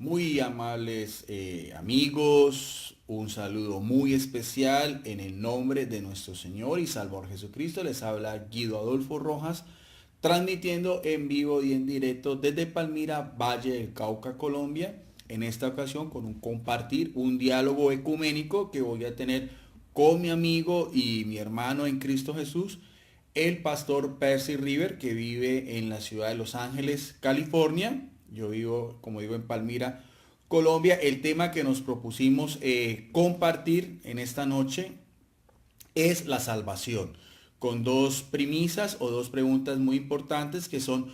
Muy amables amigos, un saludo muy especial en el nombre de nuestro Señor y Salvador Jesucristo. Les habla Guido Adolfo Rojas, transmitiendo en vivo y en directo desde Palmira, Valle del Cauca, Colombia. En esta ocasión con un diálogo ecuménico que voy a tener con mi amigo y mi hermano en Cristo Jesús, el pastor Percy River, que vive en la ciudad de Los Ángeles, California. Yo vivo, como digo, en Palmira, Colombia. El tema que nos propusimos compartir en esta noche es la salvación, con dos premisas o dos preguntas muy importantes que son: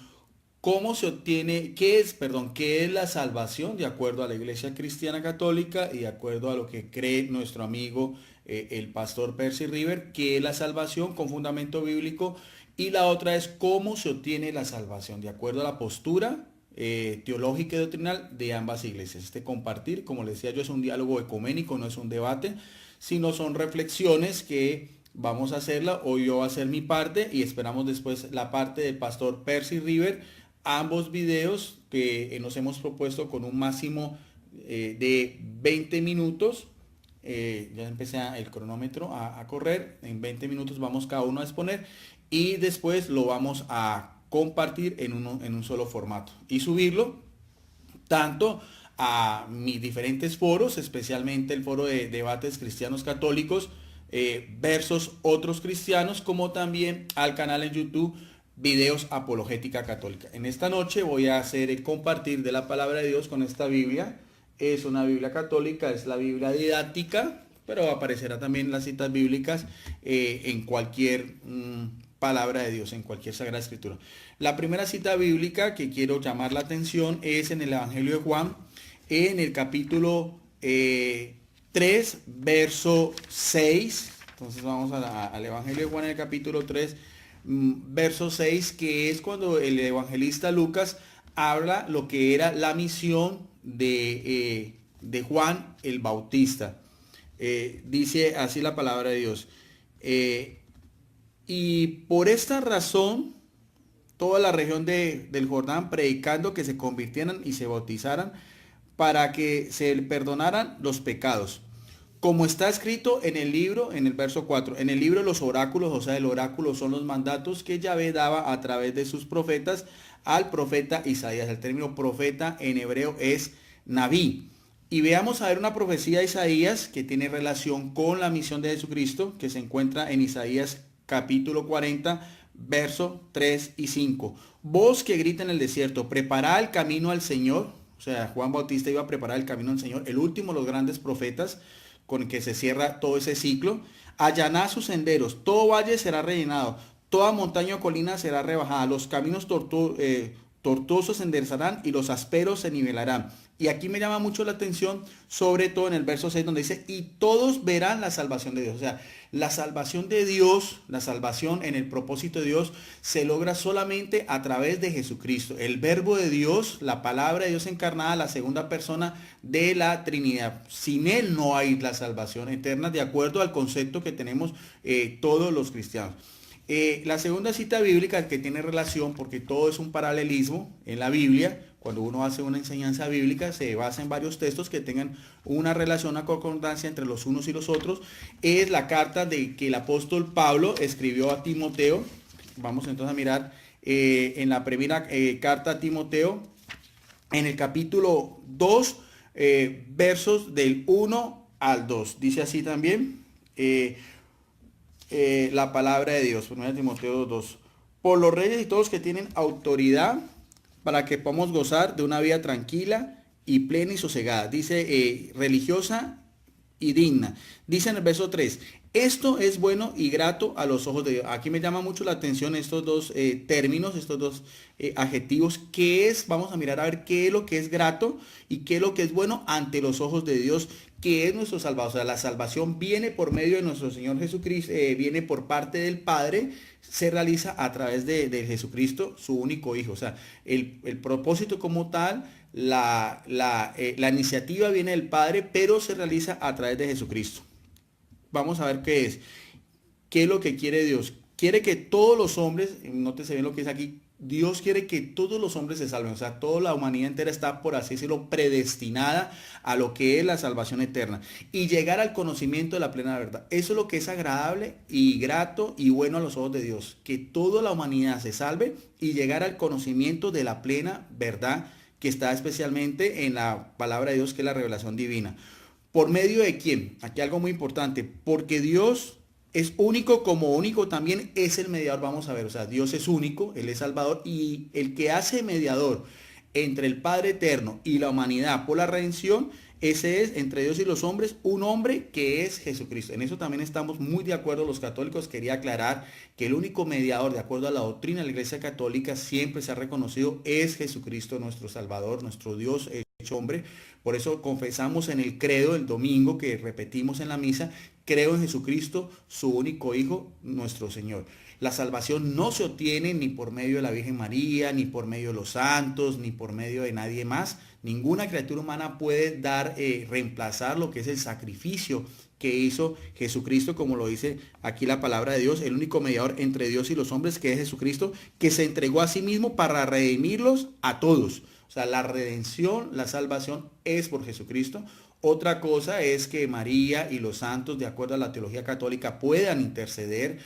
¿cómo se obtiene, qué es la salvación de acuerdo a la Iglesia Cristiana Católica y de acuerdo a lo que cree nuestro amigo el pastor Percy River? ¿Qué es la salvación con fundamento bíblico? Y la otra es cómo se obtiene la salvación de acuerdo a la postura teológica y doctrinal de ambas iglesias. Este compartir, como les decía yo, es un diálogo ecuménico, no es un debate, sino son reflexiones que vamos a hacerla. Hoy yo voy a hacer mi parte y esperamos después la parte del pastor Percy River. Ambos videos que nos hemos propuesto con un máximo de 20 minutos. Ya empecé el cronómetro a correr. En 20 minutos vamos cada uno a exponer y después lo vamos a compartir en un solo formato y subirlo tanto a mis diferentes foros, especialmente el foro de debates cristianos católicos versus otros cristianos, como también al canal en YouTube Videos Apologética Católica. En esta noche voy a hacer el compartir de la palabra de Dios con esta Biblia. Es una Biblia católica, es la Biblia didáctica, pero aparecerá también las citas bíblicas en cualquier palabra de Dios, en cualquier sagrada escritura. La primera cita bíblica que quiero llamar la atención es en el Evangelio de Juan, en el capítulo 3, verso 6. Entonces vamos al Evangelio de Juan en el capítulo 3, verso 6, que es cuando el evangelista Lucas habla lo que era la misión de Juan el Bautista. Dice así la palabra de Dios. Y por esta razón, toda la región del Jordán predicando que se convirtieran y se bautizaran para que se perdonaran los pecados. Como está escrito en el libro, en el verso 4, en el libro de los oráculos, o sea, el oráculo son los mandatos que Yahvé daba a través de sus profetas al profeta Isaías. El término profeta en hebreo es Naví. Y veamos a ver una profecía de Isaías que tiene relación con la misión de Jesucristo, que se encuentra en Isaías capítulo 40, verso 3 y 5. Voz que grita en el desierto, preparad el camino al Señor. O sea, Juan Bautista iba a preparar el camino al Señor, el último de los grandes profetas, con el que se cierra todo ese ciclo. Allanad sus senderos, todo valle será rellenado, toda montaña o colina será rebajada, los caminos tortuosos se enderezarán y los ásperos se nivelarán. Y aquí me llama mucho la atención, sobre todo en el verso 6, donde dice, y todos verán la salvación de Dios. O sea, la salvación de Dios, la salvación en el propósito de Dios, se logra solamente a través de Jesucristo. El verbo de Dios, la palabra de Dios encarnada, la segunda persona de la Trinidad. Sin Él no hay la salvación eterna, de acuerdo al concepto que tenemos todos los cristianos. La segunda cita bíblica que tiene relación, porque todo es un paralelismo en la Biblia. Cuando uno hace una enseñanza bíblica se basa en varios textos que tengan una relación, una concordancia entre los unos y los otros. Es la carta de que el apóstol Pablo escribió a Timoteo. Vamos entonces a mirar en la primera carta a Timoteo, en el capítulo 2, versos del 1 al 2. Dice así también la palabra de Dios. 1 Timoteo 2. Por los reyes y todos que tienen autoridad, para que podamos gozar de una vida tranquila y plena y sosegada. Dice religiosa y digna. Dice en el verso 3, esto es bueno y grato a los ojos de Dios. Aquí me llama mucho la atención estos dos términos, estos dos adjetivos. ¿Qué es? Vamos a mirar a ver qué es lo que es grato y qué es lo que es bueno ante los ojos de Dios, que es nuestro Salvador. O sea, la salvación viene por medio de nuestro Señor Jesucristo, viene por parte del Padre, se realiza a través de Jesucristo, su único Hijo. O sea, el propósito como tal, la iniciativa viene del Padre, pero se realiza a través de Jesucristo. Vamos a ver qué es lo que quiere Dios. Quiere que todos los hombres, nótese bien lo que es aquí, Dios quiere que todos los hombres se salven, o sea, toda la humanidad entera está, por así decirlo, predestinada a lo que es la salvación eterna y llegar al conocimiento de la plena verdad. Eso es lo que es agradable y grato y bueno a los ojos de Dios, que toda la humanidad se salve y llegar al conocimiento de la plena verdad que está especialmente en la palabra de Dios, que es la revelación divina. ¿Por medio de quién? Aquí algo muy importante, porque Dios es único, como único también es el mediador, vamos a ver, o sea, Dios es único, Él es Salvador, y el que hace mediador entre el Padre Eterno y la humanidad por la redención, ese es entre Dios y los hombres, un hombre que es Jesucristo. En eso también estamos muy de acuerdo los católicos. Quería aclarar que el único mediador, de acuerdo a la doctrina de la Iglesia Católica, siempre se ha reconocido, es Jesucristo, nuestro Salvador, nuestro Dios hecho hombre. Por eso confesamos en el credo el domingo, que repetimos en la misa: creo en Jesucristo, su único Hijo, nuestro Señor. La salvación no se obtiene ni por medio de la Virgen María, ni por medio de los santos, ni por medio de nadie más. Ninguna criatura humana puede reemplazar lo que es el sacrificio que hizo Jesucristo, como lo dice aquí la palabra de Dios, el único mediador entre Dios y los hombres, que es Jesucristo, que se entregó a sí mismo para redimirlos a todos. O sea, la redención, la salvación es por Jesucristo. Otra cosa es que María y los santos, de acuerdo a la teología católica, puedan interceder,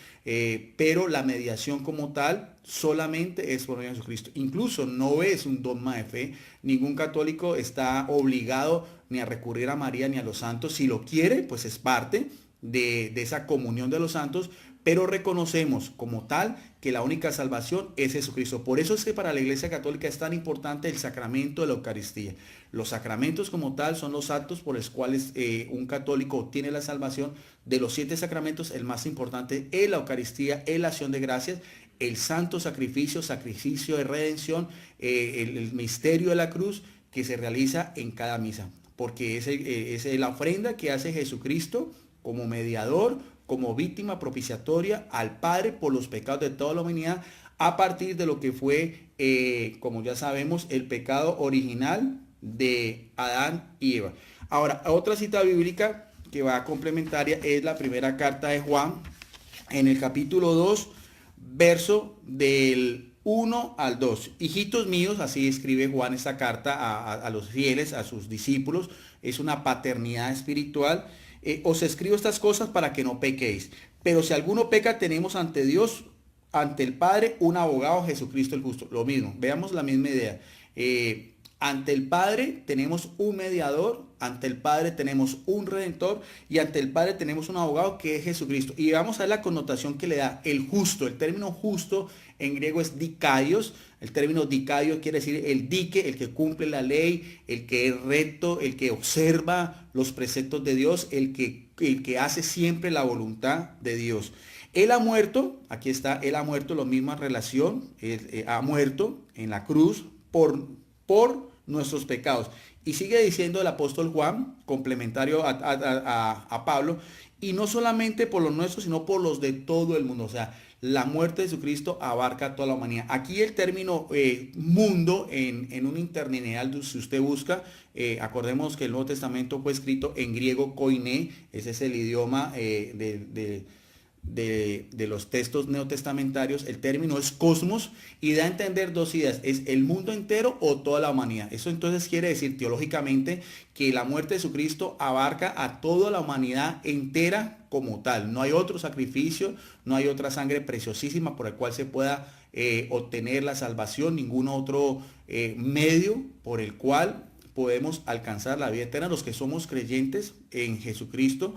pero la mediación como tal solamente es por medio de Jesucristo. Incluso no es un dogma de fe. Ningún católico está obligado ni a recurrir a María ni a los santos. Si lo quiere, pues es parte de esa comunión de los santos, pero reconocemos como tal que la única salvación es Jesucristo. Por eso es que para la Iglesia Católica es tan importante el sacramento de la Eucaristía. Los sacramentos como tal son los actos por los cuales un católico obtiene la salvación. De los 7 sacramentos, el más importante es la Eucaristía, es la acción de gracias, el santo sacrificio, sacrificio de redención, el misterio de la cruz que se realiza en cada misa, porque es la ofrenda que hace Jesucristo como mediador, como víctima propiciatoria al Padre por los pecados de toda la humanidad, a partir de lo que fue, como ya sabemos, el pecado original de Adán y Eva. Ahora, otra cita bíblica que va complementaria es la primera carta de Juan, en el capítulo 2, verso del 1 al 2. Hijitos míos, así escribe Juan esta carta a los fieles, a sus discípulos. Es una paternidad espiritual. Os escribo estas cosas para que no pequéis. Pero si alguno peca, tenemos ante Dios, ante el Padre, un abogado, Jesucristo el justo. Lo mismo, veamos la misma idea. Ante el Padre tenemos un mediador, ante el Padre tenemos un redentor y ante el Padre tenemos un abogado, que es Jesucristo. Y vamos a ver la connotación que le da el justo. El término justo en griego es dikaios. El término dikaio quiere decir el dique, el que cumple la ley, el que es recto, el que observa los preceptos de Dios, el que hace siempre la voluntad de Dios. Él ha muerto, aquí está, él ha muerto, la misma relación, ha muerto en la cruz por nuestros pecados. Y sigue diciendo el apóstol Juan, complementario a Pablo, y no solamente por los nuestros, sino por los de todo el mundo. O sea, la muerte de Jesucristo abarca a toda la humanidad. Aquí el término mundo en un interlineal, si usted busca, acordemos que el Nuevo Testamento fue escrito en griego koiné, ese es el idioma de los textos neotestamentarios. El término es cosmos y da a entender dos ideas: es el mundo entero o toda la humanidad. Eso entonces quiere decir teológicamente que la muerte de Jesucristo abarca a toda la humanidad entera como tal. No hay otro sacrificio, no hay otra sangre preciosísima por el cual se pueda obtener la salvación, ningún otro medio por el cual podemos alcanzar la vida eterna los que somos creyentes en Jesucristo,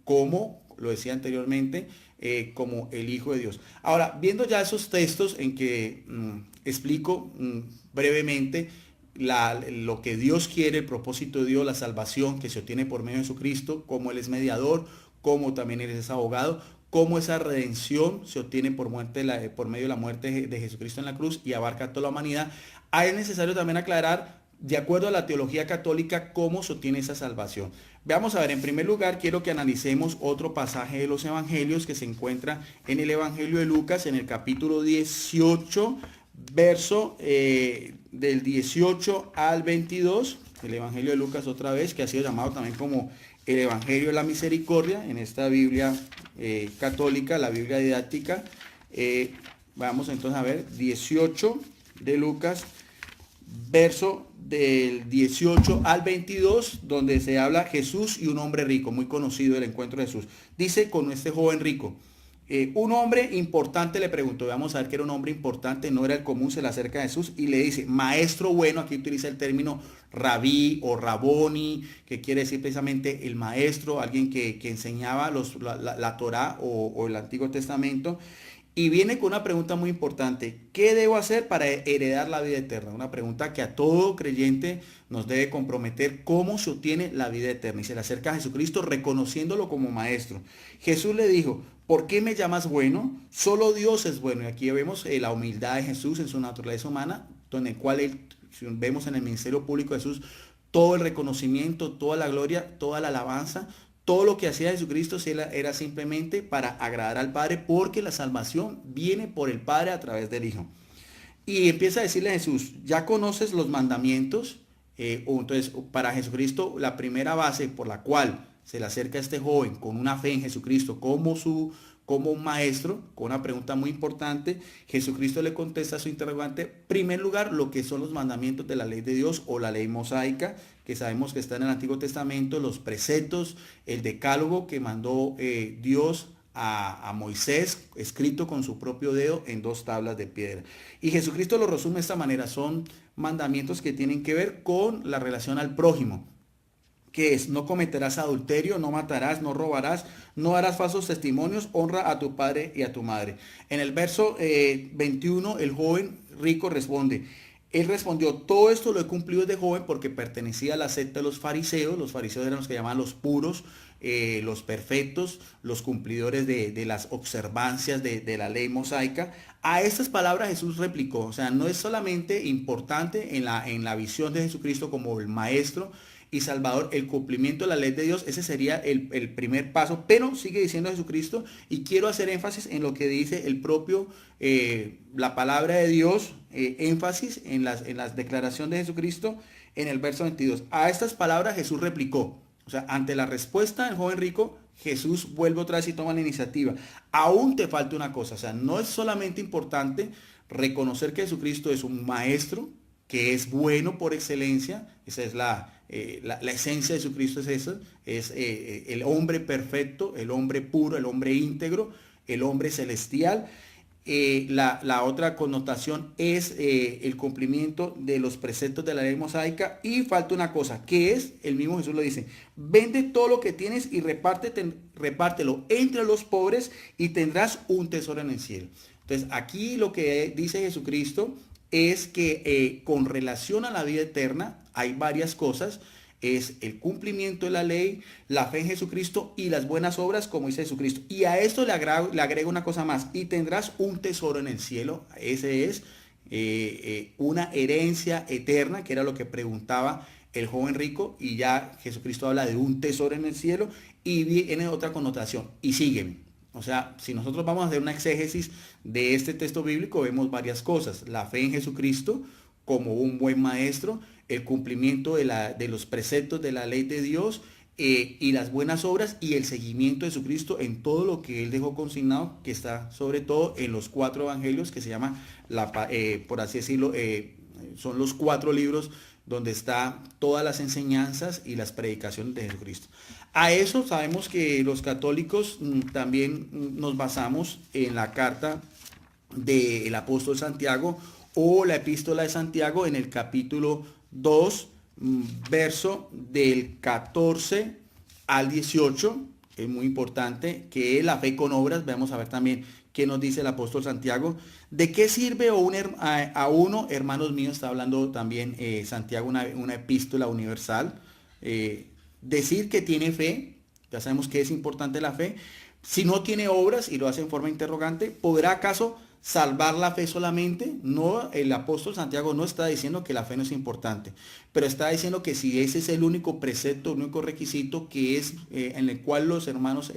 como lo decía anteriormente, como el Hijo de Dios. Ahora, viendo ya esos textos en que explico brevemente lo que Dios quiere, el propósito de Dios, la salvación que se obtiene por medio de Jesucristo, cómo Él es mediador, cómo también Él es abogado, cómo esa redención se obtiene por medio de la muerte de Jesucristo en la cruz y abarca a toda la humanidad. Es necesario también aclarar, de acuerdo a la teología católica, cómo se obtiene esa salvación. Veamos a ver, en primer lugar quiero que analicemos otro pasaje de los evangelios que se encuentra en el Evangelio de Lucas, en el capítulo 18, verso del 18 al 22. El Evangelio de Lucas, otra vez, que ha sido llamado también como el Evangelio de la Misericordia en esta Biblia católica, la Biblia didáctica. Vamos entonces a ver, 18 de Lucas, verso del 18 al 22, donde se habla Jesús y un hombre rico, muy conocido el encuentro de Jesús. Dice con este joven rico, un hombre importante le preguntó, vamos a ver que era un hombre importante, no era el común, se le acerca a Jesús y le dice, maestro bueno, aquí utiliza el término rabí o raboni, que quiere decir precisamente el maestro, alguien que enseñaba la Torá o el Antiguo Testamento. Y viene con una pregunta muy importante. ¿Qué debo hacer para heredar la vida eterna? Una pregunta que a todo creyente nos debe comprometer. ¿Cómo se obtiene la vida eterna? Y se le acerca a Jesucristo reconociéndolo como maestro. Jesús le dijo, ¿por qué me llamas bueno? Solo Dios es bueno. Y aquí vemos la humildad de Jesús en su naturaleza humana, donde el cual vemos en el ministerio público de Jesús todo el reconocimiento, toda la gloria, toda la alabanza. Todo lo que hacía Jesucristo era simplemente para agradar al Padre, porque la salvación viene por el Padre a través del Hijo. Y empieza a decirle a Jesús, ya conoces los mandamientos. Entonces, para Jesucristo, la primera base por la cual se le acerca a este joven con una fe en Jesucristo como un maestro, con una pregunta muy importante, Jesucristo le contesta a su interrogante, en primer lugar, lo que son los mandamientos de la ley de Dios o la ley mosaica, que sabemos que está en el Antiguo Testamento, los preceptos, el decálogo que mandó Dios a Moisés, escrito con su propio dedo en 2 tablas de piedra. Y Jesucristo lo resume de esta manera, son mandamientos que tienen que ver con la relación al prójimo, que es, no cometerás adulterio, no matarás, no robarás, no harás falsos testimonios, honra a tu padre y a tu madre. En el verso 21, el joven rico responde, él respondió, todo esto lo he cumplido desde joven porque pertenecía a la secta de los fariseos. Los fariseos eran los que llamaban los puros, los perfectos, los cumplidores de las observancias de la ley mosaica. A estas palabras Jesús replicó, o sea, no es solamente importante en la visión de Jesucristo como el maestro y Salvador, el cumplimiento de la ley de Dios, ese sería el primer paso, pero sigue diciendo Jesucristo, y quiero hacer énfasis en lo que dice el propio, la palabra de Dios, énfasis en las declaraciones de Jesucristo en el verso 22. A estas palabras Jesús replicó, o sea, ante la respuesta del joven rico, Jesús vuelve otra vez y toma la iniciativa. Aún te falta una cosa, o sea, no es solamente importante reconocer que Jesucristo es un maestro, que es bueno por excelencia, esa es la esencia de Jesucristo, es eso, es el hombre perfecto, el hombre puro, el hombre íntegro, el hombre celestial. La otra connotación es el cumplimiento de los preceptos de la ley mosaica, y falta una cosa, que es, el mismo Jesús lo dice, vende todo lo que tienes y repártelo entre los pobres y tendrás un tesoro en el cielo. Entonces aquí lo que dice Jesucristo es que con relación a la vida eterna hay varias cosas, es el cumplimiento de la ley, la fe en Jesucristo y las buenas obras como dice Jesucristo. Y a esto le agrego una cosa más, y tendrás un tesoro en el cielo. Ese es una herencia eterna, que era lo que preguntaba el joven rico, y ya Jesucristo habla de un tesoro en el cielo y viene otra connotación, y sígueme. O sea, si nosotros vamos a hacer una exégesis de este texto bíblico, vemos varias cosas. La fe en Jesucristo como un buen maestro, el cumplimiento de los preceptos de la ley de Dios, y las buenas obras y el seguimiento de Jesucristo en todo lo que Él dejó consignado, que está sobre todo en los 4 evangelios, que se llama, por así decirlo, son los 4 libros donde están todas las enseñanzas y las predicaciones de Jesucristo. A eso sabemos que los católicos también nos basamos en la carta del apóstol Santiago o la epístola de Santiago en el capítulo 2, verso del 14 al 18. Es muy importante que la fe con obras, vamos a ver también qué nos dice el apóstol Santiago. ¿De qué sirve a uno, hermanos míos? Está hablando también Santiago, una epístola universal. Decir que tiene fe, ya sabemos que es importante la fe. Si no tiene obras, y lo hace en forma interrogante, ¿podrá acaso salvar la fe solamente? No, el apóstol Santiago no está diciendo que la fe no es importante, pero está diciendo que si ese es el único precepto, el único requisito que es en el cual los hermanos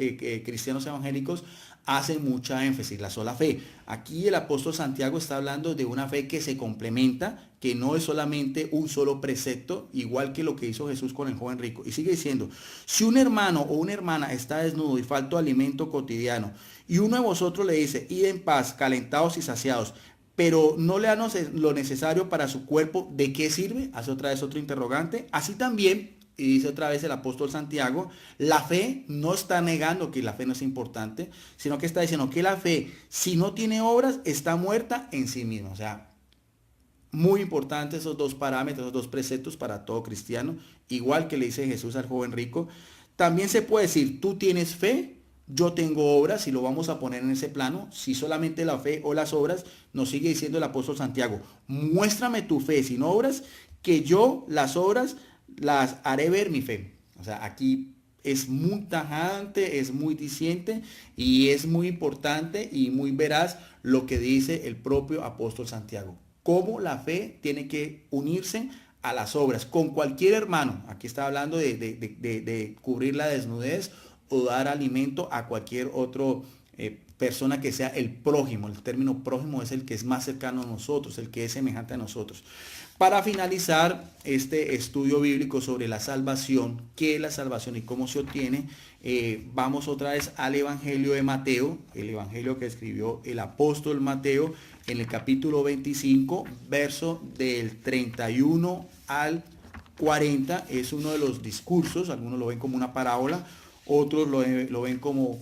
cristianos evangélicos hace mucha énfasis, la sola fe. Aquí el apóstol Santiago está hablando de una fe que se complementa, que no es solamente un solo precepto, igual que lo que hizo Jesús con el joven rico. Y sigue diciendo, si un hermano o una hermana está desnudo y falta alimento cotidiano, y uno de vosotros le dice, id en paz, calentados y saciados, pero no le da lo necesario para su cuerpo, ¿de qué sirve? Hace otra vez otro interrogante. Así también, y dice otra vez el apóstol Santiago, la fe no está negando que la fe no es importante, sino que está diciendo que la fe, si no tiene obras, está muerta en sí misma. O sea, muy importantes esos dos parámetros, esos dos preceptos para todo cristiano, igual que le dice Jesús al joven rico. También se puede decir, tú tienes fe, yo tengo obras, y lo vamos a poner en ese plano, si solamente la fe o las obras, nos sigue diciendo el apóstol Santiago, muéstrame tu fe sin obras, que yo las obras las haré ver mi fe. O sea, aquí es muy tajante, es muy diciente y es muy importante y muy veraz lo que dice el propio apóstol Santiago. Cómo la fe tiene que unirse a las obras, con cualquier hermano. Aquí está hablando de cubrir la desnudez o dar alimento a cualquier otro persona que sea el prójimo. El término prójimo es el que es más cercano a nosotros, el que es semejante a nosotros. Para finalizar este estudio bíblico sobre la salvación, qué es la salvación y cómo se obtiene, vamos otra vez al Evangelio de Mateo, el Evangelio que escribió el apóstol Mateo en el capítulo 25, verso del 31 al 40. Es uno de los discursos, algunos lo ven como una parábola, otros lo ven como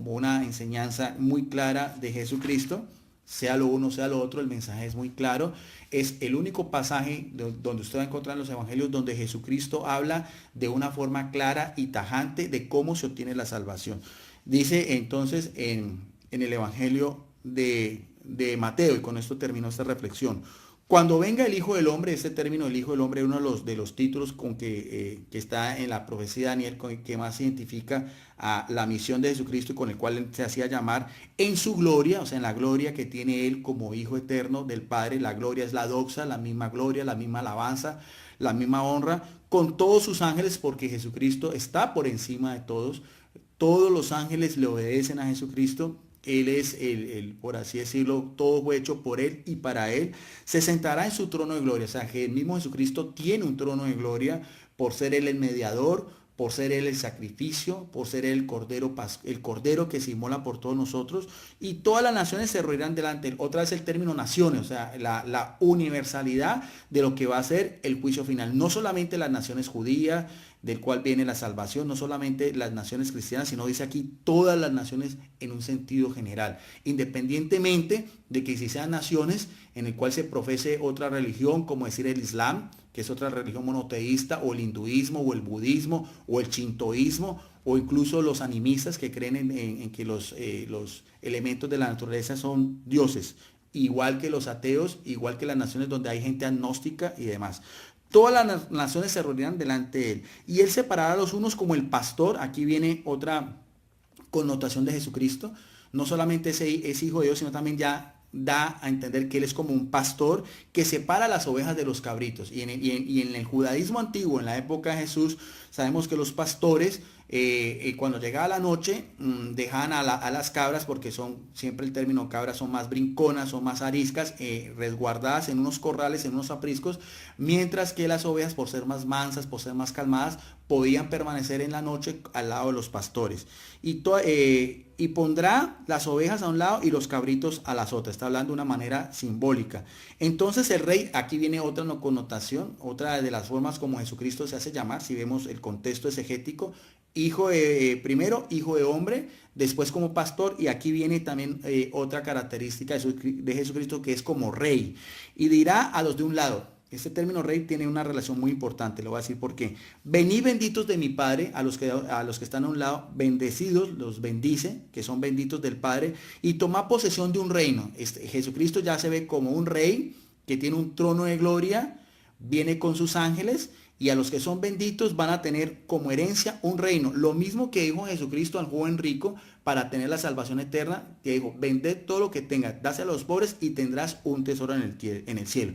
una enseñanza muy clara de Jesucristo. Sea lo uno, sea lo otro, el mensaje es muy claro. Es el único pasaje donde usted va a encontrar en los evangelios donde Jesucristo habla de una forma clara y tajante de cómo se obtiene la salvación. Dice entonces en el evangelio de Mateo, y con esto termino esta reflexión. Cuando venga el Hijo del Hombre, este término del Hijo del Hombre es uno de los títulos con que está en la profecía de Daniel, con el que más identifica a la misión de Jesucristo y con el cual él se hacía llamar en su gloria, o sea, en la gloria que tiene él como Hijo eterno del Padre. La gloria es la doxa, la misma gloria, la misma alabanza, la misma honra, con todos sus ángeles, porque Jesucristo está por encima de todos. Todos los ángeles le obedecen a Jesucristo. Él es por así decirlo, todo fue hecho por Él y para Él. Se sentará en su trono de gloria. O sea, que el mismo Jesucristo tiene un trono de gloria por ser Él el mediador, por ser Él el sacrificio, por ser Él el cordero que se inmola por todos nosotros. Y todas las naciones se reunirán delante de Él. Otra vez el término naciones, o sea, la universalidad de lo que va a ser el juicio final. No solamente las naciones judías, del cual viene la salvación, no solamente las naciones cristianas, sino dice aquí todas las naciones en un sentido general, independientemente de que si sean naciones en el cual se profese otra religión, como decir el Islam, que es otra religión monoteísta, o el hinduismo, o el budismo, o el shintoísmo, o incluso los animistas que creen en que los elementos de la naturaleza son dioses, igual que los ateos, igual que las naciones donde hay gente agnóstica y demás. Todas las naciones se reunirán delante de él. Y él separará a los unos como el pastor. Aquí viene otra connotación de Jesucristo. No solamente es hijo de Dios, sino también ya da a entender que él es como un pastor que separa las ovejas de los cabritos. Y en el judaísmo antiguo, en la época de Jesús, sabemos que los pastores, cuando llegaba la noche, dejaban a las cabras, porque siempre el término cabras son más brinconas, son más ariscas, resguardadas en unos corrales, en unos apriscos, mientras que las ovejas, por ser más mansas, por ser más calmadas, podían permanecer en la noche al lado de los pastores. Y pondrá las ovejas a un lado y los cabritos a las otras. Está hablando de una manera simbólica. Entonces el rey, aquí viene otra connotación, otra de las formas como Jesucristo se hace llamar, si vemos el contexto exegético, primero hijo de hombre, después como pastor, y aquí viene también otra característica de Jesucristo, que es como rey. Y dirá a los de un lado. Este término rey tiene una relación muy importante, lo voy a decir por qué. Venid benditos de mi Padre, a los que están a un lado, bendecidos, los bendice, que son benditos del Padre, y tomad posesión de un reino. Jesucristo ya se ve como un rey que tiene un trono de gloria, viene con sus ángeles, y a los que son benditos van a tener como herencia un reino. Lo mismo que dijo Jesucristo al joven rico para tener la salvación eterna, que dijo, vended todo lo que tengas, dase a los pobres y tendrás un tesoro en el cielo.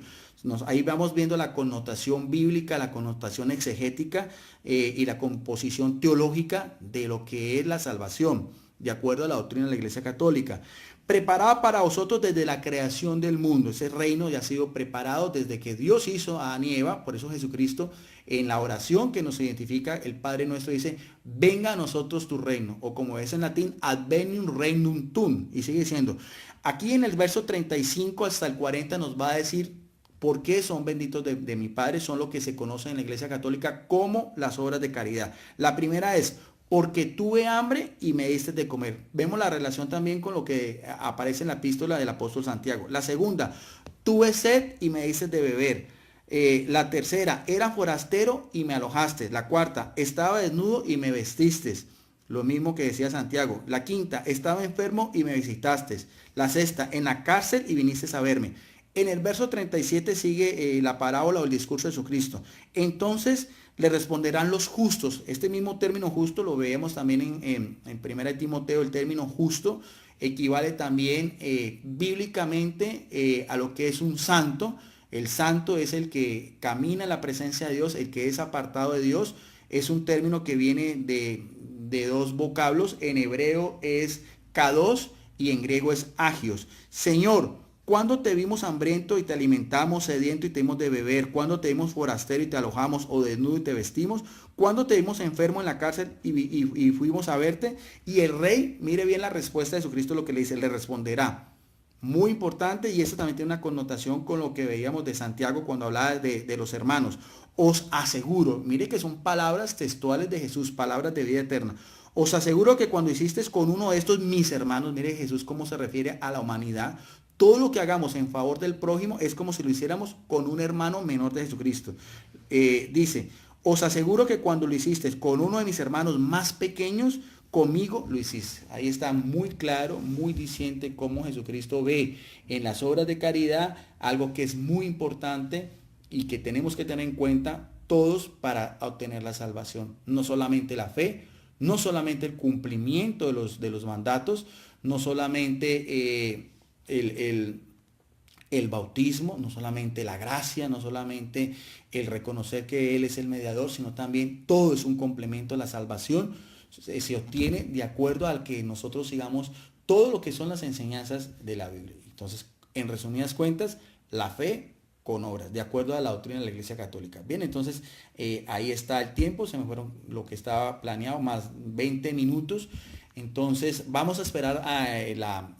Ahí vamos viendo la connotación bíblica, la connotación exegética y la composición teológica de lo que es la salvación. de acuerdo a la doctrina de la Iglesia Católica. Preparada para vosotros desde la creación del mundo. Ese reino ya ha sido preparado desde que Dios hizo a Adán y Eva. Por eso Jesucristo, en la oración que nos identifica, el Padre nuestro dice, venga a nosotros tu reino. O como es en latín, advenium regnum tuum. Y sigue diciendo, aquí en el verso 35 hasta el 40 nos va a decir por qué son benditos de mi Padre. Son lo que se conoce en la Iglesia Católica como las obras de caridad. La primera es, porque tuve hambre y me diste de comer. Vemos la relación también con lo que aparece en la epístola del apóstol Santiago. La segunda, tuve sed y me diste de beber. La tercera, era forastero y me alojaste. La cuarta, estaba desnudo y me vestiste. Lo mismo que decía Santiago. La quinta, estaba enfermo y me visitaste. La sexta, en la cárcel y viniste a verme. En el verso 37 sigue la parábola o el discurso de Jesucristo. Entonces le responderán los justos. Este mismo término justo lo vemos también en 1 Timoteo. El término justo equivale también bíblicamente a lo que es un santo. El santo es el que camina en la presencia de Dios, el que es apartado de Dios. Es un término que viene de dos vocablos. En hebreo es kados y en griego es agios. Señor, ¿cuándo te vimos hambriento y te alimentamos, sediento y te dimos de beber? ¿Cuándo te vimos forastero y te alojamos o desnudo y te vestimos? ¿Cuándo te vimos enfermo en la cárcel y fuimos a verte? Y el rey, mire bien la respuesta de Jesucristo, lo que le dice, le responderá. Muy importante, y eso también tiene una connotación con lo que veíamos de Santiago cuando hablaba de los hermanos. Os aseguro, mire que son palabras textuales de Jesús, palabras de vida eterna. Os aseguro que cuando hiciste con uno de estos mis hermanos, mire Jesús cómo se refiere a la humanidad, todo lo que hagamos en favor del prójimo es como si lo hiciéramos con un hermano menor de Jesucristo. Dice, os aseguro que cuando lo hiciste con uno de mis hermanos más pequeños, conmigo lo hiciste. Ahí está muy claro, muy diciente cómo Jesucristo ve en las obras de caridad algo que es muy importante y que tenemos que tener en cuenta todos para obtener la salvación. No solamente la fe, no solamente el cumplimiento de los mandatos, no solamente el bautismo, no solamente la gracia, no solamente el reconocer que Él es el mediador, sino también todo es un complemento a la salvación. Se obtiene de acuerdo al que nosotros sigamos todo lo que son las enseñanzas de la Biblia. Entonces, en resumidas cuentas, la fe con obras, de acuerdo a la doctrina de la Iglesia Católica. Bien, entonces ahí está el tiempo, se me fueron lo que estaba planeado, más 20 minutos. Entonces vamos a esperar a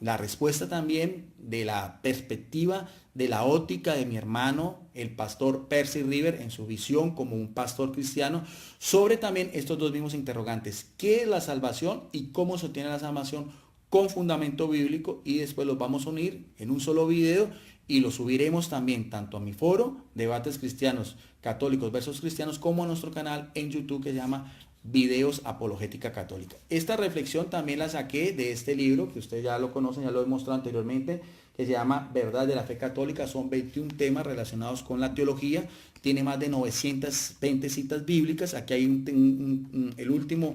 la respuesta también de la perspectiva de la óptica de mi hermano, el pastor Percy River, en su visión como un pastor cristiano, sobre también estos dos mismos interrogantes. ¿Qué es la salvación y cómo se obtiene la salvación con fundamento bíblico? Y después los vamos a unir en un solo video y lo subiremos también tanto a mi foro, Debates Cristianos Católicos versus Cristianos, como a nuestro canal en YouTube que se llama Videos Apologética Católica. Esta reflexión también la saqué de este libro, que ustedes ya lo conocen, ya lo he mostrado anteriormente, que se llama Verdad de la Fe Católica. Son 21 temas relacionados con la teología. Tiene más de 920 citas bíblicas. Aquí hay el último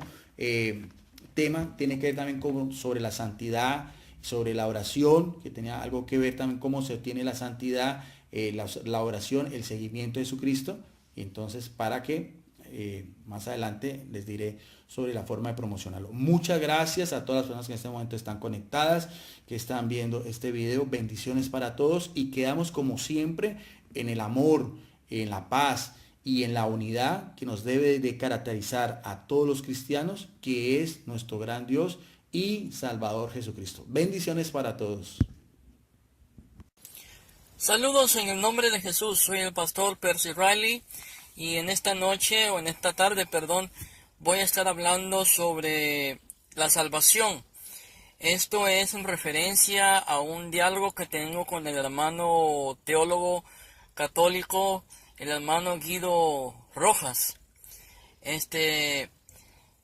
tema, tiene que ver también sobre la santidad, sobre la oración, que tenía algo que ver también cómo se obtiene la santidad, la oración, el seguimiento de Jesucristo. Entonces, para que más adelante les diré sobre la forma de promocionarlo. Muchas gracias a todas las personas que en este momento están conectadas, que están viendo este video. Bendiciones para todos y quedamos como siempre en el amor, en la paz y en la unidad que nos debe de caracterizar a todos los cristianos, que es nuestro gran Dios y Salvador Jesucristo. Bendiciones para todos. Saludos en el nombre de Jesús. Soy el pastor Percy Riley y en esta noche, o en esta tarde, perdón, voy a estar hablando sobre la salvación. Esto es en referencia a un diálogo que tengo con el hermano teólogo católico, el hermano Guido Rojas.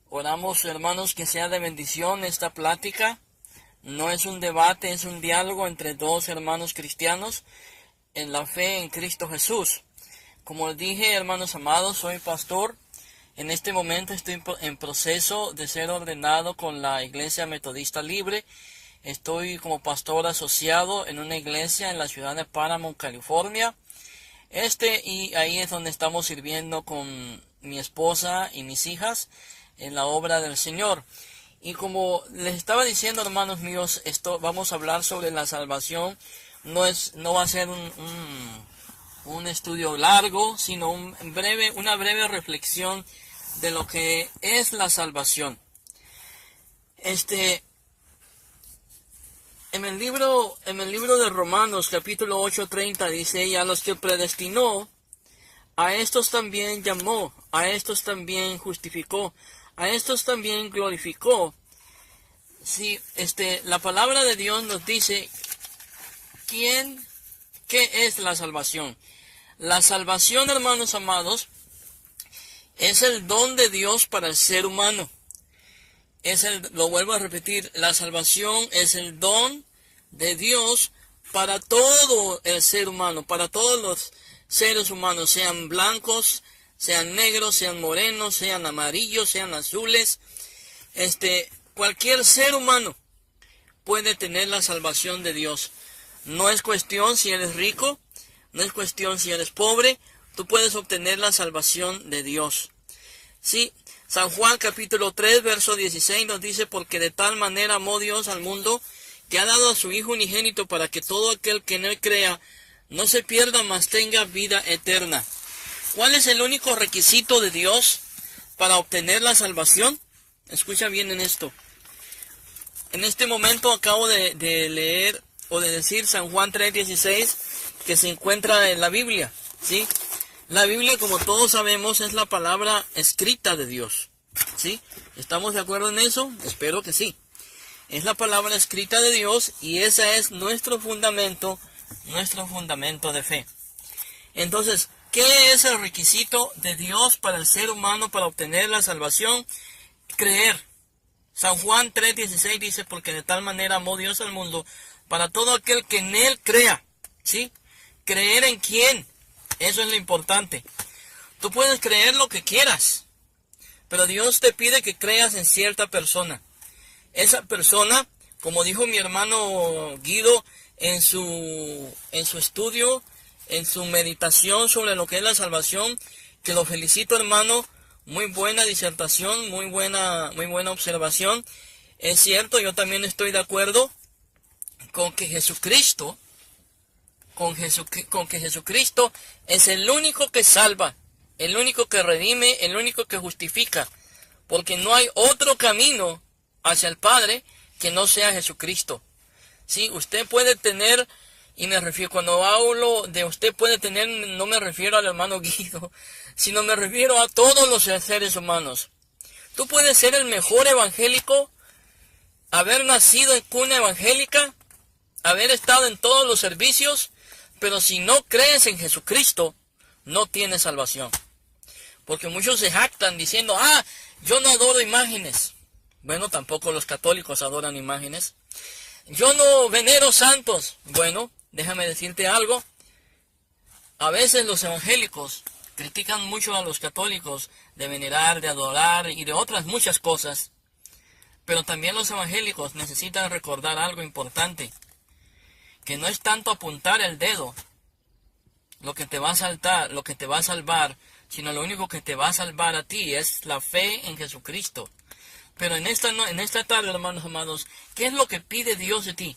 Oramos, hermanos, que sea de bendición esta plática. No es un debate, es un diálogo entre dos hermanos cristianos en la fe en Cristo Jesús. Como les dije, hermanos amados, soy pastor. En este momento estoy en proceso de ser ordenado con la Iglesia Metodista Libre. Estoy como pastor asociado en una iglesia en la ciudad de Paramount, California. Y ahí es donde estamos sirviendo con mi esposa y mis hijas en la obra del Señor. Y como les estaba diciendo, hermanos míos, esto vamos a hablar sobre la salvación. No va a ser un estudio largo, sino una breve reflexión de lo que es la salvación. En el libro de Romanos, capítulo 8:30, dice: y a los que predestinó, a estos también llamó, a estos también justificó, a estos también glorificó. Sí, la palabra de Dios nos dice ¿qué es la salvación? La salvación, hermanos amados, es el don de Dios para el ser humano. Lo vuelvo a repetir, la salvación es el don de Dios para todo el ser humano, para todos los seres humanos, sean blancos, sean negros, sean morenos, sean amarillos, sean azules. Cualquier ser humano puede tener la salvación de Dios. No es cuestión si eres rico, no es cuestión si eres pobre, tú puedes obtener la salvación de Dios. Sí, San Juan capítulo 3, verso 16 nos dice: porque de tal manera amó Dios al mundo, que ha dado a su Hijo unigénito, para que todo aquel que en él crea no se pierda, mas tenga vida eterna. ¿Cuál es el único requisito de Dios para obtener la salvación? Escucha bien en esto. En este momento acabo de leer o de decir San Juan 3:16, que se encuentra en la Biblia, ¿sí? La Biblia, como todos sabemos, es la palabra escrita de Dios, ¿sí? ¿Estamos de acuerdo en eso? Espero que sí. Es la palabra escrita de Dios y ese es nuestro fundamento de fe. Entonces, ¿qué es el requisito de Dios para el ser humano para obtener la salvación? Creer. San Juan 3:16 dice: porque de tal manera amó Dios al mundo, para todo aquel que en él crea, ¿sí? ¿Creer en quién? Eso es lo importante. Tú puedes creer lo que quieras, pero Dios te pide que creas en cierta persona. Esa persona, como dijo mi hermano Guido en su estudio, en su meditación sobre lo que es la salvación, que lo felicito, hermano, muy buena disertación, muy buena observación. Es cierto, yo también estoy de acuerdo con que Jesucristo es el único que salva, el único que redime, el único que justifica, porque no hay otro camino hacia el Padre que no sea Jesucristo. Sí, usted puede tener, y me refiero, cuando hablo de usted puede tener, no me refiero al hermano Guido, sino me refiero a todos los seres humanos. Tú puedes ser el mejor evangélico, haber nacido en cuna evangélica, haber estado en todos los servicios, pero si no crees en Jesucristo, no tienes salvación. Porque muchos se jactan diciendo: yo no adoro imágenes. Bueno, tampoco los católicos adoran imágenes. Yo no venero santos. Bueno, déjame decirte algo. A veces los evangélicos critican mucho a los católicos de venerar, de adorar y de otras muchas cosas. Pero también los evangélicos necesitan recordar algo importante, que no es tanto apuntar el dedo lo que te va a salvar, sino lo único que te va a salvar a ti es la fe en Jesucristo. Pero en esta tarde, hermanos amados, ¿qué es lo que pide Dios de ti?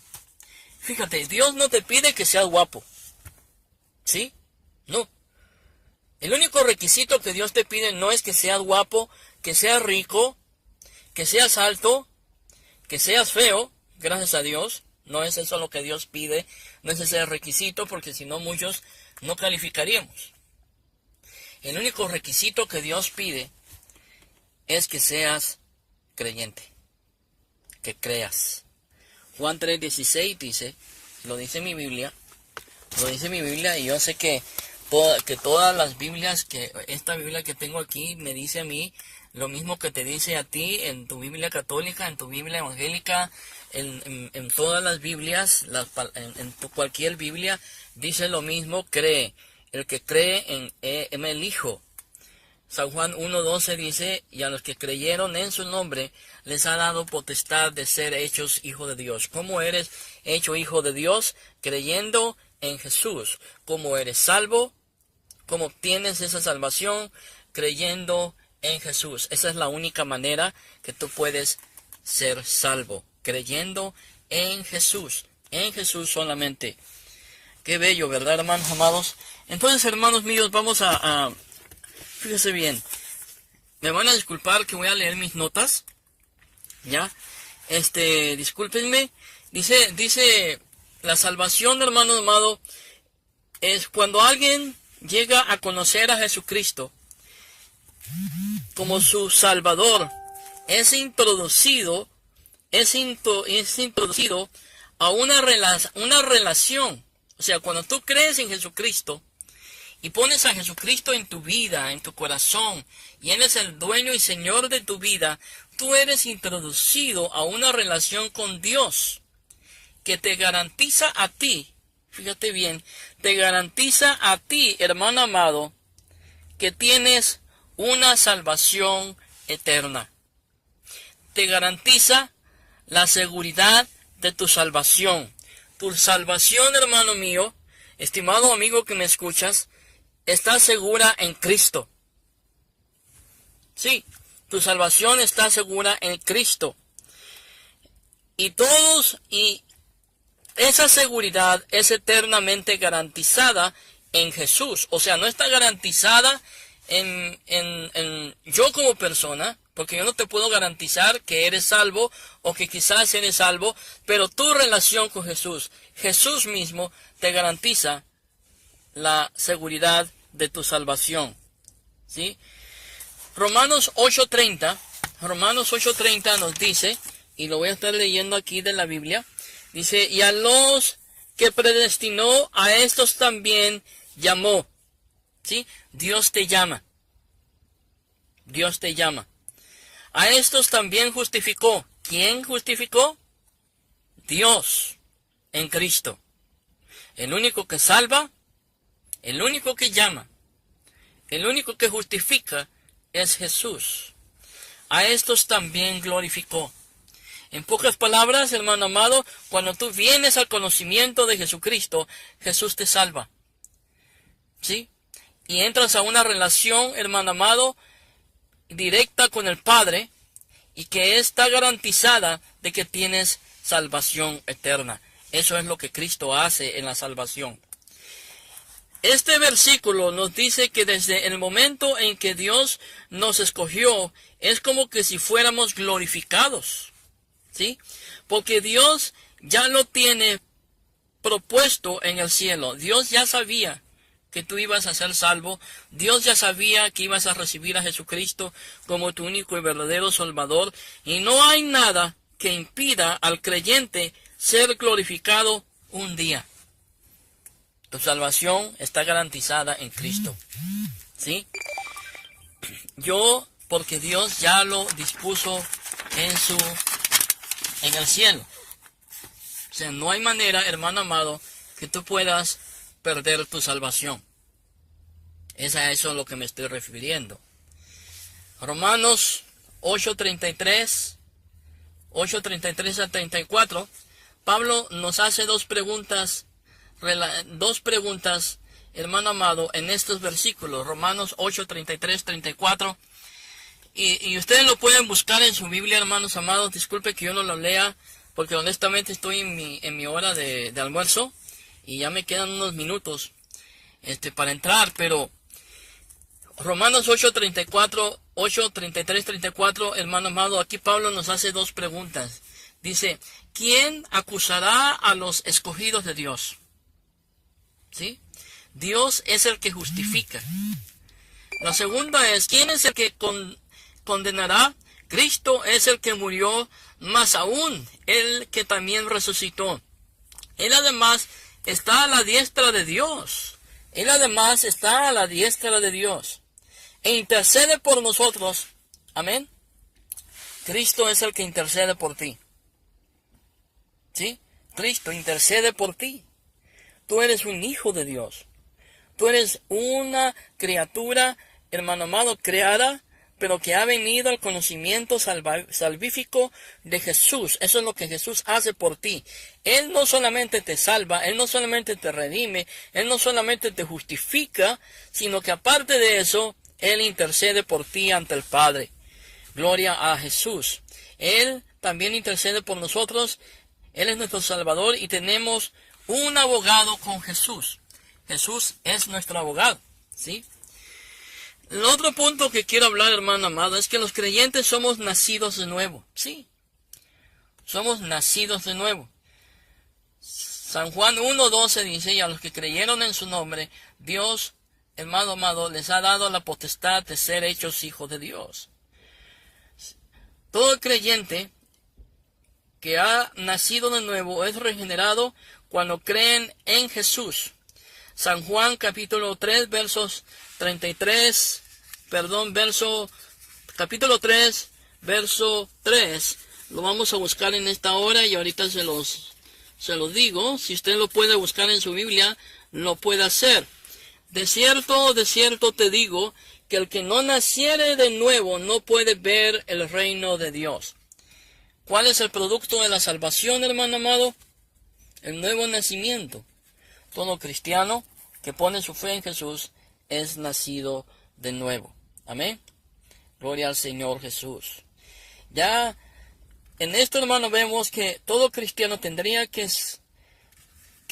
Fíjate, Dios no te pide que seas guapo, ¿sí? No. El único requisito que Dios te pide no es que seas guapo, que seas rico, que seas alto, que seas feo, gracias a Dios. No es eso lo que Dios pide, no es ese el requisito, porque si no muchos no calificaríamos. El único requisito que Dios pide es que seas creyente, que creas. Juan 3:16 dice, lo dice mi Biblia, y yo sé que todas las Biblias, que esta Biblia que tengo aquí me dice a mí lo mismo que te dice a ti en tu Biblia católica, en tu Biblia evangélica, en todas las Biblias, en cualquier Biblia dice lo mismo: cree. El que cree en el Hijo. San Juan 1:12 dice: y a los que creyeron en su nombre les ha dado potestad de ser hechos hijos de Dios. ¿Cómo eres hecho hijo de Dios? Creyendo en Jesús. ¿Cómo eres salvo? ¿Cómo obtienes esa salvación? Creyendo en Jesús. Esa es la única manera que tú puedes ser salvo, creyendo en Jesús solamente. Qué bello, ¿verdad, hermanos amados? Entonces, hermanos míos, vamos fíjese bien, me van a disculpar que voy a leer mis notas, ¿ya? Discúlpenme, dice, la salvación, hermano amado, es cuando alguien llega a conocer a Jesucristo como su Salvador, es introducido a una relación. O sea, cuando tú crees en Jesucristo y pones a Jesucristo en tu vida, en tu corazón, y Él es el dueño y Señor de tu vida, tú eres introducido a una relación con Dios que te garantiza a ti, fíjate bien, te garantiza a ti, hermano amado, que tienes una salvación eterna. Te garantiza la seguridad de tu salvación. Tu salvación, hermano mío, estimado amigo que me escuchas, está segura en Cristo. Sí, tu salvación está segura en Cristo. Y esa seguridad es eternamente garantizada en Jesús. O sea, no está garantizada en yo como persona, porque yo no te puedo garantizar que eres salvo o que quizás eres salvo, pero tu relación con Jesús mismo te garantiza la seguridad de tu salvación. ¿Sí? Romanos 8:30 nos dice, y lo voy a estar leyendo aquí de la Biblia, dice, y a los que predestinó, a estos también llamó. ¿Sí? Dios te llama. Dios te llama. A estos también justificó. ¿Quién justificó? Dios en Cristo. El único que salva, el único que llama, el único que justifica es Jesús. A estos también glorificó. En pocas palabras, hermano amado, cuando tú vienes al conocimiento de Jesucristo, Jesús te salva. ¿Sí? Y entras a una relación, hermano amado, directa con el Padre, y que está garantizada de que tienes salvación eterna. Eso es lo que Cristo hace en la salvación. Este versículo nos dice que desde el momento en que Dios nos escogió, es como que si fuéramos glorificados. ¿Sí? Porque Dios ya lo tiene propuesto en el cielo. Dios ya sabía que tú ibas a ser salvo. Dios ya sabía que ibas a recibir a Jesucristo como tu único y verdadero Salvador. Y no hay nada que impida al creyente ser glorificado un día. Tu salvación está garantizada en Cristo. ¿Sí? Porque Dios ya lo dispuso en el cielo. O sea, no hay manera, hermano amado, que tú puedas perder tu salvación. Es a eso a lo que me estoy refiriendo. Romanos 8:33 a 34, Pablo nos hace dos preguntas, hermano amado, en estos versículos, Romanos 8:33, 34, y ustedes lo pueden buscar en su Biblia, hermanos amados. Disculpe que yo no lo lea, porque honestamente estoy en mi hora de almuerzo, y ya me quedan unos minutos para entrar, pero Romanos 8:33, 34, hermano amado, aquí Pablo nos hace dos preguntas. Dice, ¿quién acusará a los escogidos de Dios? ¿Sí? Dios es el que justifica. La segunda es, ¿quién es el que condenará? Cristo es el que murió, más aún, el que también resucitó. Él además está a la diestra de Dios. E intercede por nosotros. Amén. Cristo es el que intercede por ti. ¿Sí? Cristo intercede por ti. Tú eres un hijo de Dios. Tú eres una criatura, hermano amado, creada, pero que ha venido al conocimiento salvífico de Jesús. Eso es lo que Jesús hace por ti. Él no solamente te salva, Él no solamente te redime, Él no solamente te justifica, sino que aparte de eso, Él intercede por ti ante el Padre. Gloria a Jesús. Él también intercede por nosotros. Él es nuestro Salvador y tenemos un abogado con Jesús. Jesús es nuestro abogado, ¿sí? El otro punto que quiero hablar, hermano amado, es que los creyentes somos nacidos de nuevo, ¿sí? Somos nacidos de nuevo. San Juan 1:12 dice, y a los que creyeron en su nombre, Dios, hermano amado, les ha dado la potestad de ser hechos hijos de Dios. Todo creyente que ha nacido de nuevo es regenerado cuando creen en Jesús. San Juan capítulo 3, capítulo 3, verso 3. Lo vamos a buscar en esta hora y ahorita se los digo. Si usted lo puede buscar en su Biblia, lo puede hacer. De cierto te digo, que el que no naciere de nuevo no puede ver el reino de Dios. ¿Cuál es el producto de la salvación, hermano amado? El nuevo nacimiento. Todo cristiano que pone su fe en Jesús es nacido de nuevo. Amén. Gloria al Señor Jesús. Ya en esto, hermano, vemos que todo cristiano tendría que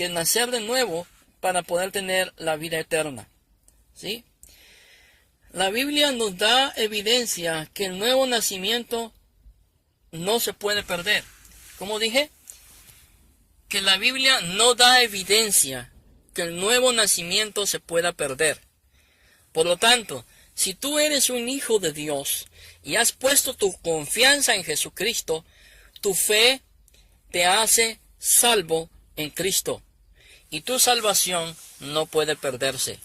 nacer de nuevo para poder tener la vida eterna. ¿Sí? La Biblia nos da evidencia que el nuevo nacimiento no se puede perder. Como dije, que la Biblia no da evidencia que el nuevo nacimiento se pueda perder. Por lo tanto, si tú eres un hijo de Dios y has puesto tu confianza en Jesucristo, tu fe te hace salvo en Cristo. Y tu salvación no puede perderse.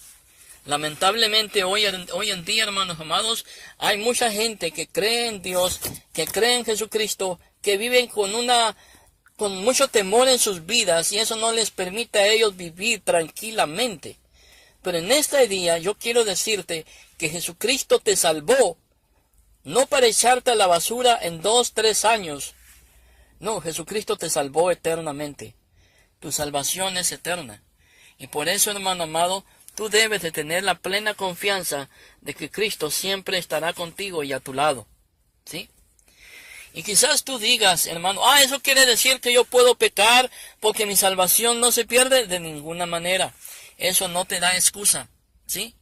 Lamentablemente hoy en día, hermanos amados, hay mucha gente que cree en Dios, que cree en Jesucristo, que viven con mucho temor en sus vidas y eso no les permite a ellos vivir tranquilamente. Pero en este día yo quiero decirte que Jesucristo te salvó, no para echarte a la basura en 2, 3 años. No, Jesucristo te salvó eternamente. Tu salvación es eterna. Y por eso, hermano amado, tú debes de tener la plena confianza de que Cristo siempre estará contigo y a tu lado. ¿Sí? Y quizás tú digas, hermano, eso quiere decir que yo puedo pecar porque mi salvación no se pierde. De ninguna manera. Eso no te da excusa. ¿Sí?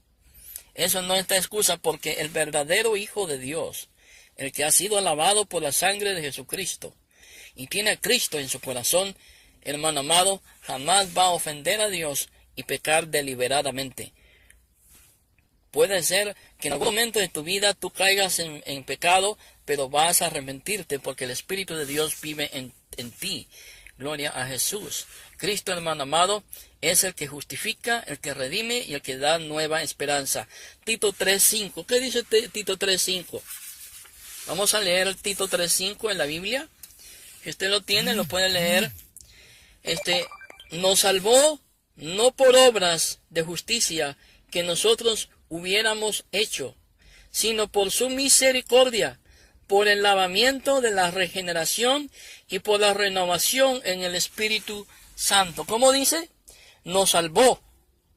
Eso no está excusa porque el verdadero Hijo de Dios, el que ha sido lavado por la sangre de Jesucristo y tiene a Cristo en su corazón, hermano amado, jamás va a ofender a Dios y pecar deliberadamente. Puede ser que en algún momento de tu vida tú caigas en pecado, pero vas a arrepentirte porque el Espíritu de Dios vive en ti. Gloria a Jesús. Cristo, hermano amado, es el que justifica, el que redime y el que da nueva esperanza. Tito 3:5. ¿Qué dice Tito 3:5? Vamos a leer Tito 3:5 en la Biblia. Si usted lo tiene, lo puede leer. Nos salvó no por obras de justicia que nosotros hubiéramos hecho, sino por su misericordia, por el lavamiento de la regeneración y por la renovación en el Espíritu Santo. ¿Cómo dice? Nos salvó,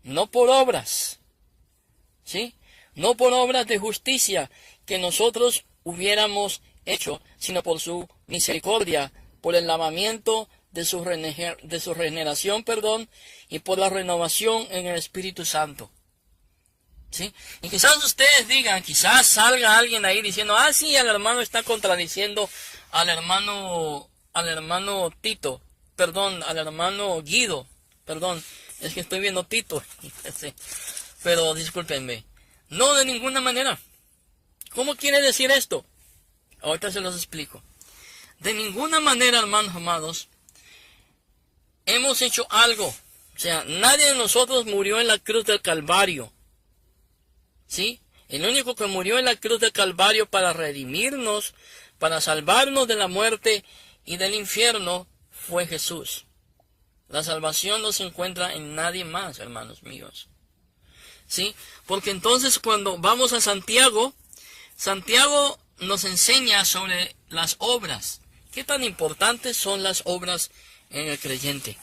no por obras, ¿sí? No por obras de justicia que nosotros hubiéramos hecho, sino por su misericordia, por el lavamiento de su regeneración, y por la renovación en el Espíritu Santo. ¿Sí? Y quizás ustedes digan, quizás salga alguien ahí diciendo, sí, el hermano está contradiciendo al hermano Tito, al hermano Guido, es que estoy viendo Tito, pero discúlpenme, no, de ninguna manera. ¿Cómo quiere decir esto? Ahorita se los explico. De ninguna manera, hermanos amados, hemos hecho algo. O sea, nadie de nosotros murió en la cruz del Calvario. ¿Sí? El único que murió en la cruz del Calvario para redimirnos, para salvarnos de la muerte y del infierno, fue Jesús. La salvación no se encuentra en nadie más, hermanos míos. ¿Sí? Porque entonces cuando vamos a Santiago, Santiago nos enseña sobre las obras. ¿Qué tan importantes son las obras en el creyente?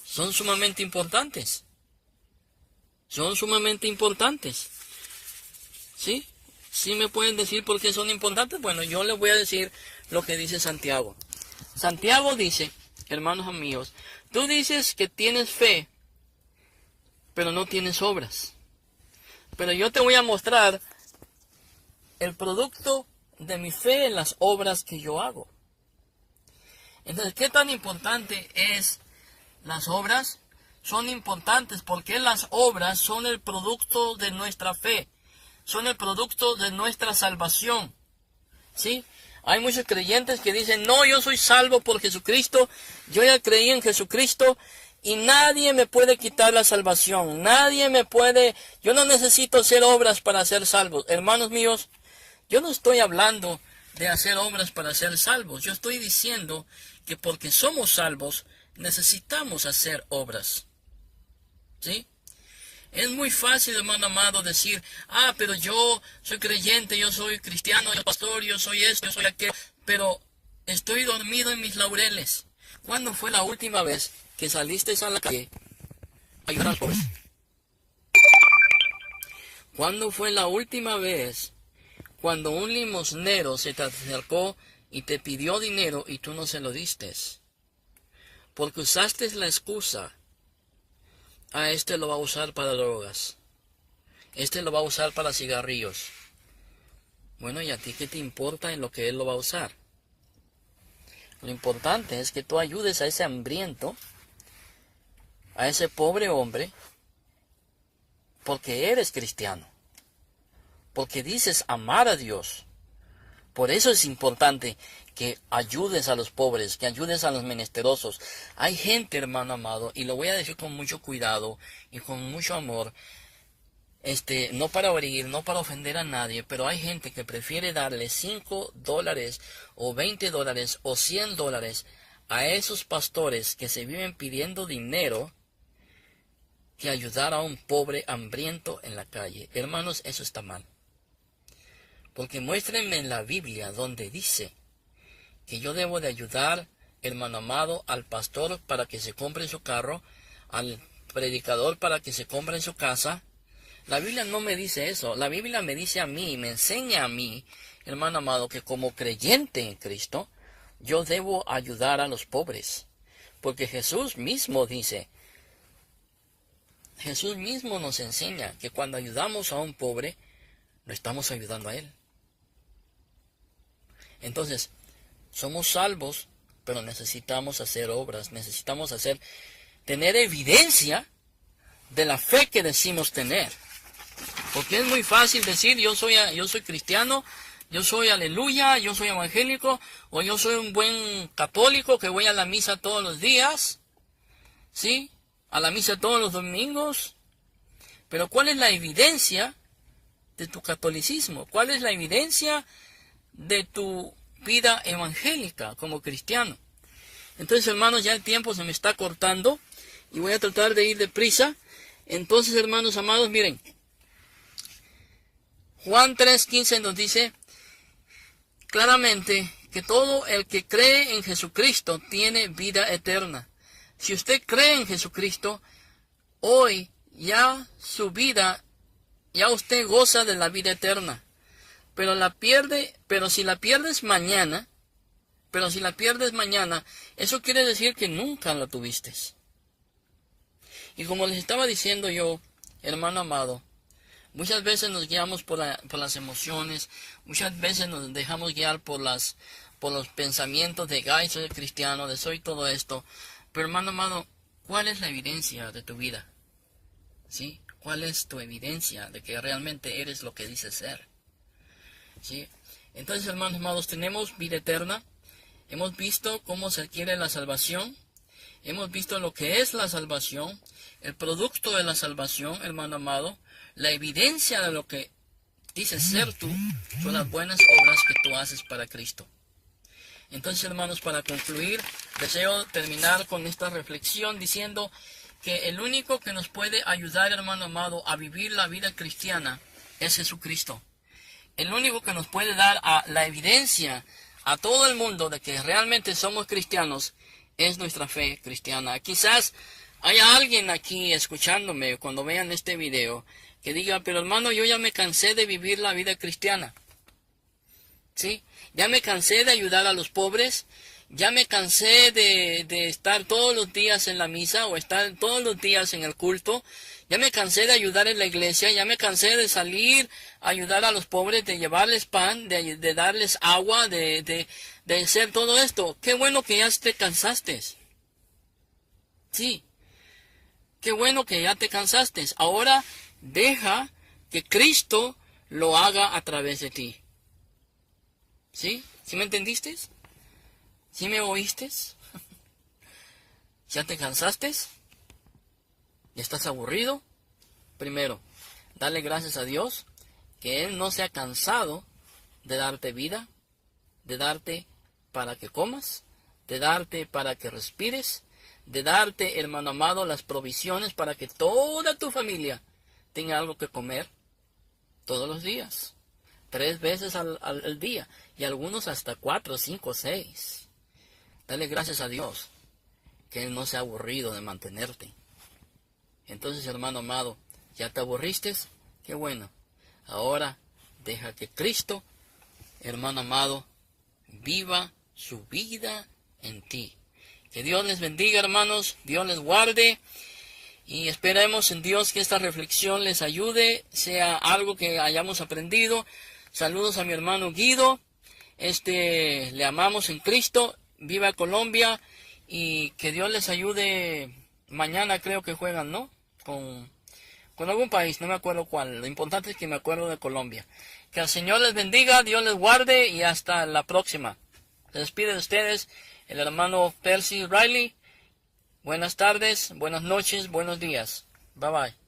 Son sumamente importantes. Son sumamente importantes. ¿Sí? ¿Sí me pueden decir por qué son importantes? Bueno, yo les voy a decir lo que dice Santiago. Santiago dice, hermanos amigos, tú dices que tienes fe, pero no tienes obras. Pero yo te voy a mostrar el producto de mi fe en las obras que yo hago. Entonces, ¿qué tan importante es las obras? Son importantes porque las obras son el producto de nuestra fe, son el producto de nuestra salvación. ¿Sí? Hay muchos creyentes que dicen, no, yo soy salvo por Jesucristo, yo ya creí en Jesucristo y nadie me puede quitar la salvación, yo no necesito hacer obras para ser salvo. Hermanos míos, yo no estoy hablando de hacer obras para ser salvos, yo estoy diciendo que porque somos salvos necesitamos hacer obras. ¿Sí? Es muy fácil, hermano amado, decir, pero yo soy creyente, yo soy cristiano, yo soy pastor, yo soy esto, yo soy aquello, pero estoy dormido en mis laureles. ¿Cuándo fue la última vez que saliste a la calle a ayudar a los pobres? ¿Cuándo fue la última vez cuando un limosnero se te acercó y te pidió dinero y tú no se lo diste? Porque usaste la excusa. Este lo va a usar para drogas. Este lo va a usar para cigarrillos. Bueno, ¿y a ti qué te importa en lo que él lo va a usar? Lo importante es que tú ayudes a ese hambriento, a ese pobre hombre, porque eres cristiano. Porque dices amar a Dios. Por eso es importante que ayudes a los pobres, que ayudes a los menesterosos. Hay gente, hermano amado, y lo voy a decir con mucho cuidado y con mucho amor, no para herir, no para ofender a nadie, pero hay gente que prefiere darle $5 o $20 o $100 a esos pastores que se viven pidiendo dinero que ayudar a un pobre hambriento en la calle. Hermanos, eso está mal. Porque muéstrenme en la Biblia donde dice que yo debo de ayudar, hermano amado, al pastor para que se compre su carro, al predicador para que se compre su casa. La Biblia no me dice eso. La Biblia me dice a mí, me enseña a mí, hermano amado, que como creyente en Cristo, yo debo ayudar a los pobres. Porque Jesús mismo dice, Jesús mismo nos enseña que cuando ayudamos a un pobre, lo estamos ayudando a él. Entonces, somos salvos, pero necesitamos hacer obras, necesitamos tener evidencia de la fe que decimos tener. Porque es muy fácil decir, yo soy cristiano, yo soy aleluya, yo soy evangélico, o yo soy un buen católico que voy a la misa todos los días, ¿sí? A la misa todos los domingos. Pero ¿cuál es la evidencia de tu catolicismo? ¿Cuál es la evidencia de tu vida evangélica como cristiano? Entonces, hermanos, ya el tiempo se me está cortando y voy a tratar de ir deprisa. Entonces, hermanos amados, miren, Juan 3:15 nos dice claramente que todo el que cree en Jesucristo tiene vida eterna. Si usted cree en Jesucristo, hoy ya su vida, ya usted goza de la vida eterna. Pero si la pierdes mañana, eso quiere decir que nunca la tuviste. Y como les estaba diciendo yo, hermano amado, muchas veces nos guiamos por las emociones, muchas veces nos dejamos guiar por los pensamientos de, soy cristiano, de soy todo esto. Pero hermano amado, ¿cuál es la evidencia de tu vida? ¿Sí? ¿Cuál es tu evidencia de que realmente eres lo que dices ser? ¿Sí? Entonces, hermanos amados, tenemos vida eterna. Hemos visto cómo se adquiere la salvación. Hemos visto lo que es la salvación, el producto de la salvación, hermano amado. La evidencia de lo que dices ser tú son las buenas obras que tú haces para Cristo. Entonces, hermanos, para concluir, deseo terminar con esta reflexión diciendo que el único que nos puede ayudar, hermano amado, a vivir la vida cristiana es Jesucristo. El único que nos puede dar la evidencia a todo el mundo de que realmente somos cristianos es nuestra fe cristiana. Quizás haya alguien aquí escuchándome cuando vean este video que diga, pero hermano, yo ya me cansé de vivir la vida cristiana. ¿Sí? Ya me cansé de ayudar a los pobres. Ya me cansé de estar todos los días en la misa o estar todos los días en el culto. Ya me cansé de ayudar en la iglesia. Ya me cansé de salir a ayudar a los pobres, de llevarles pan, de darles agua, de hacer todo esto. Qué bueno que ya te cansaste. Sí. Qué bueno que ya te cansaste. Ahora deja que Cristo lo haga a través de ti. ¿Sí? ¿Sí me entendiste? ¿Sí me oíste? ¿Ya te cansaste? ¿Ya estás aburrido? Primero, dale gracias a Dios que Él no se ha cansado de darte vida, de darte para que comas, de darte para que respires, de darte, hermano amado, las provisiones para que toda tu familia tenga algo que comer todos los días, 3 veces al día, y algunos hasta 4, 5, 6. Dale gracias a Dios que Él no se ha aburrido de mantenerte. Entonces, hermano amado, ¿ya te aburriste? Qué bueno. Ahora deja que Cristo, hermano amado, viva su vida en ti. Que Dios les bendiga, hermanos, Dios les guarde, y esperemos en Dios que esta reflexión les ayude, sea algo que hayamos aprendido. Saludos a mi hermano Guido, le amamos en Cristo, viva Colombia, y que Dios les ayude. Mañana creo que juegan, ¿no? Con algún país, no me acuerdo cuál. Lo importante es que me acuerdo de Colombia. Que el Señor les bendiga, Dios les guarde, y hasta la próxima. Se despide de ustedes el hermano Percy Riley. Buenas tardes, buenas noches, buenos días. Bye bye.